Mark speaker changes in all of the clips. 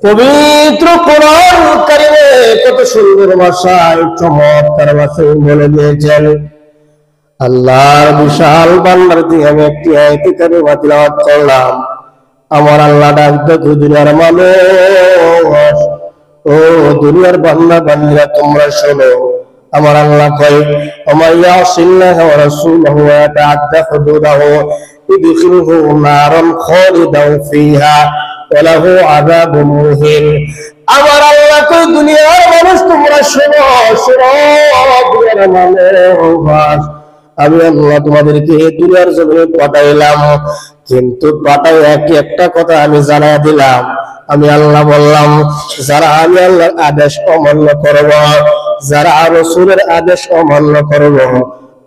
Speaker 1: পবিত্র কোরআন কারিমে কত সুন্দর ভাষায় চমৎকার ভাষায় বলে দিয়েছেন। আল্লাহর বিশাল বান্দার দিয়ে আমি একটি আয়াত কারিমা তিলাওয়াত করলাম। আমার আল্লাহ ডাক দেখো দুনিয়ার মানুষ, ও দুনিয়ার বান্দা বান্দীরা তোমরা শোনো। আমার আল্লাহ কয় ওমাইয়া সিল্লাহ ওয়া রাসূলুহু ওয়া তাআদ্দা হুদুদাহু ইদখিলহু নারান খালিদান ফিহা ওয়া লাহু আযাবুন মুহিন। আমার আল্লাহ কয় দুনিয়ার মানুষ তোমরা শোনো, শোনো দুনিয়ার মানুষ, আমি আল্লাহ তোমাদেরকে দুনিয়ার জমিনে পাঠাইলাম, কিন্তু পাঠাই একটা কথা আমি জানাই দিলাম। আমি আল্লাহ বললাম যারা আমি আল্লাহর আদেশ অমান্য করব, যারা রাসূলের আদেশ অমান্য করব,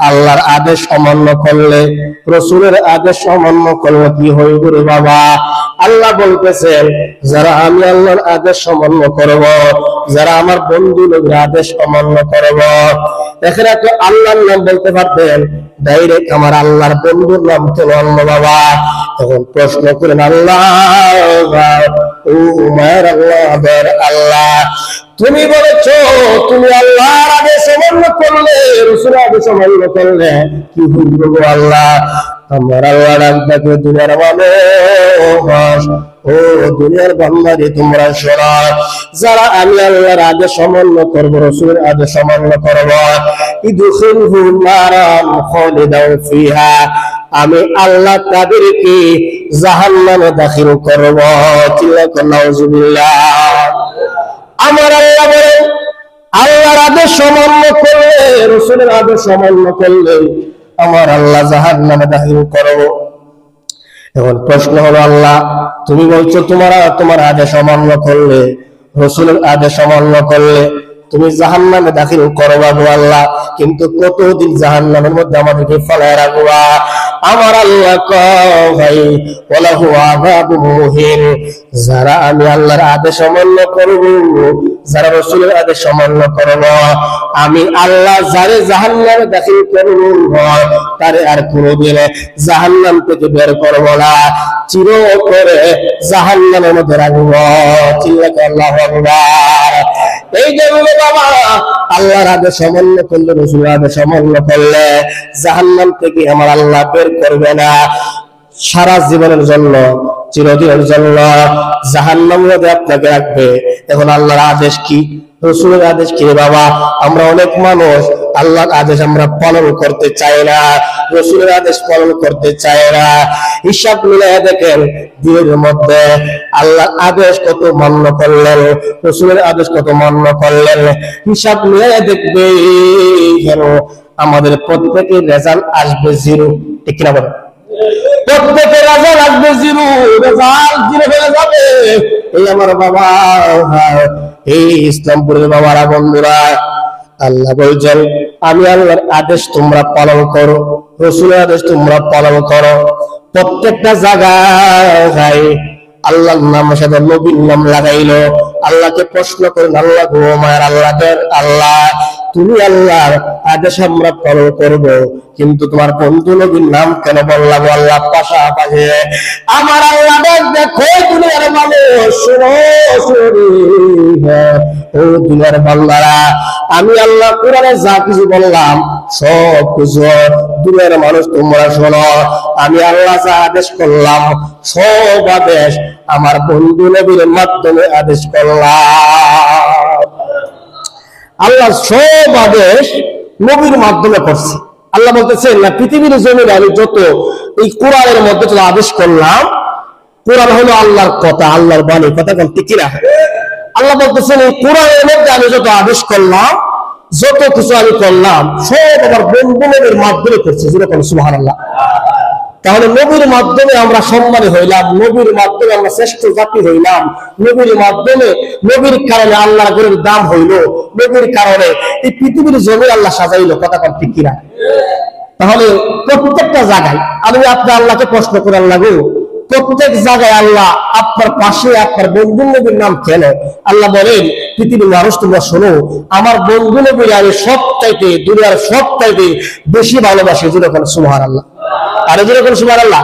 Speaker 1: আল্লাহর আদেশ অমান্য করলে, রাসূলের আদেশ অমান্য করলে কি হইবে রে বাবা? আল্লাহ বলতেছেন যারা আমি আল্লাহর আদেশ অমান্য করব, যারা আমার বন্ধু লোকের আদেশ অমান্য করব। এখানে তো আল্লাহর নাম বলতে পারতেন, ডাইরেক্ট আমার আল্লাহর বন্ধুর নাম তো অন্য বাবা। তখন প্রশ্ন করেন আল্লাহ, ও মায়ের আল্লাহ, তুমি বলেছো তুমি আল্লাহর আদেশ অমান্য করলে, রাসূলের আদেশ অমান্য করলে কি হইবে আল্লাহ? আমার আল্লাহ ডাক দেখে দুনিয়ার মানুষ, ও দুনিয়ার বান্দারে তোমরা শোনো, যারা আমি আল্লাহর আদেশ অমান্য করব, রাসূলের আদেশ অমান্য করব, ইদখিলহু নারান খালিদান ফিহা, আমি আল্লাহ তাদেরকে জাহান্নামে দাখিল করব। চিল্লাকো নাউজুবিল্লাহ। আমার আল্লাহ বলেন আল্লাহর আদেশ অমান্য করলে, রাসূলের আদেশ অমান্য করলে আমার আল্লাহ জাহান্নামে দাখিল করব। এখন প্রশ্ন হলো আল্লাহ তুমি বলছো তোমার আদেশ অমান্য করলে, রাসূলের আদেশ অমান্য করলে তুমি জাহান্নামে দাখিল করবা গো আল্লাহ, কিন্তু কতদিন জাহান্নামের মধ্যে আমাদেরকে ফেলায় রাখবা? আমার আল্লাহ কয় ওয়ালাহু আযাবুন মুহিন, যারা আমি আল্লাহর আদেশ অমান্য করব, যারা রাসূলের আদেশ অমান্য করব, আমি আল্লাহ যারে জাহান্নামে দাখিল করব তারে আর কোনোদিন জাহান্নাম থেকে বের করব না, চির করে জাহান্নামের মধ্যে রাখব। চিল্লাকে আল্লাহু আকবার। এই যে বাবা আল্লাহর আদেশ অমান্য করলে, রাসূলের আদেশ অমান্য করলে জাহান্নাম থেকে আমার আল্লাহ বের করবে না, সারা জীবনের জন্য, চিরদিনের জন্য জাহান্নামের মধ্যে আপনাকে রাখবে। এখন আল্লাহর আদেশ কি, রাসূলের আদেশ কি বাবা? আমরা অনেক মানুষ আল্লাহর আদেশ আমরা পালন করতে চাই না, রাসূলের আদেশ পালন করতে চাই না। হিসাব মিলাইয়া দেখেন দিনের মধ্যে আল্লাহর আদেশ কত মান্য করলেন, রাসূলের আদেশ কত মান্য করলেন, হিসাব মিলাইয়া দেখবে যেন আমাদের প্রত্যেকের রেজাল্ট আসবে জিরো। ঠিক না বলেন? প্রত্যেকের রেজাল্ট আসবে জিরো, রেজাল্ট জিরো হয়ে যাবে। এই আমার বাবা, এই ইসলামপুরের বাবারা বন্ধুরা, আল্লাহ বলছেন আমি আল্লাহর আদেশ তোমরা পালন করো, রাসূলের আদেশ তোমরা পালন করো। প্রত্যেকটা জায়গায় আল্লাহর নাম সাথে নবীর নাম লাগাইলো। আল্লাহকে প্রশ্ন করেন আল্লাহ গো মায়ের আল্লাহ তুমি আল্লাহর আদেশ আমরা পালন করব, কিন্তু তোমার বন্ধু নবীর নাম কেন বললাম আল্লাহ পাশাপাশি? আমার আল্লাহ দেখো দুনিয়ার মানুষ, ও দুনিয়ার বান্দারা, আমি আল্লাহ কোরআনে যা কিছু বললাম সব কিছু দুনিয়ার মানুষ তোমরা শোনো। আমি আল্লাহ যা আদেশ করলাম সব আদেশ আমার বন্ধু নবীর মাধ্যমে আদেশ করলাম। আল্লাহ সব আদেশ নবীর মাধ্যমে করছে। আল্লাহ বলতেছেন না পৃথিবীর জমিনে আমি যত এই কোরআনের মধ্যে যত আদেশ করলাম, কোরআন হলো আল্লাহর কথা, আল্লাহর বাণী, কথা কোন ঠিক না? আল্লাহ বলতেছেন এই কোরআনের মধ্যে আমি যত আদেশ করলাম, যত কিছু আমি করলাম সব আমার বন্ধু নবীর মাধ্যমে করছে। যেরকম সুবহানাল্লাহ। তাহলে নবীর মাধ্যমে আমরা সম্মানী হইলাম, নবীর মাধ্যমে আমরা শ্রেষ্ঠ জাতি হইলাম, নবীর মাধ্যমে, নবীর কারণে আল্লাহর ঘরের দাম হইল, নবীর কারণে এই পৃথিবীর জমি আল্লাহ সাজাইলো। কথা কোন ঠিক কিনা? তাহলে প্রত্যেকটা জায়গায় আমি আপনি আল্লাহকে প্রশ্ন করে আল্লাহ গো, প্রত্যেক জায়গায় আল্লাহ আপনার পাশে আপনার বন্ধু নবীর নাম কেন? আল্লাহ বলেন পৃথিবীর মানুষ তোমরা শোনো, আমার বন্ধু নবীর আমি সবচাইতে দুনিয়ার সবচাইতে বেশি ভালোবাসি। যেরকম সুবহানাল্লাহ। আর যেরকম সুবহানাল্লাহ।